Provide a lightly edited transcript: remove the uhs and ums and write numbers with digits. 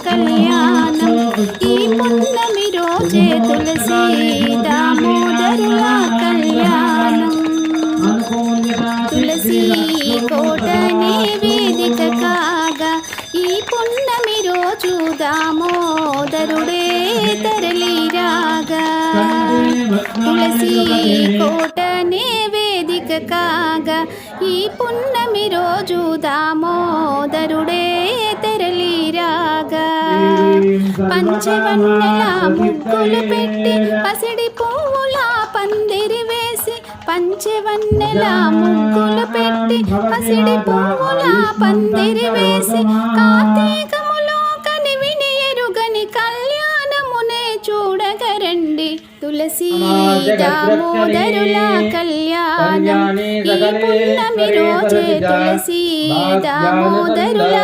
కళ్యాణం ఈ పున్నమి రోజే తులసి దామోదరుల కళ్యాణం తులసి కోటనే వేదిక కాగా ఈ పున్నమి రోజు దామోదరుడే తరలిరాగా తులసి కోటనే వేదిక కాగా ఈ పున్నమి రోజు దామోదరుడే తరలిరాగా పంచవన్నెల ముగ్గులు పెట్టి పసిడి పువ్వుల పందిరి వేసి పంచవన్నెల ముగ్గులు పెట్టి పసిడి పువ్వుల పందిరి వేసి కార్తీకములో కనివిని ఎరుగని కళ్యాణమునే చూడగరండి తులసి దామోదరుల కళ్యాణం ఈ పున్నమి రోజే తులసి దామోదరుల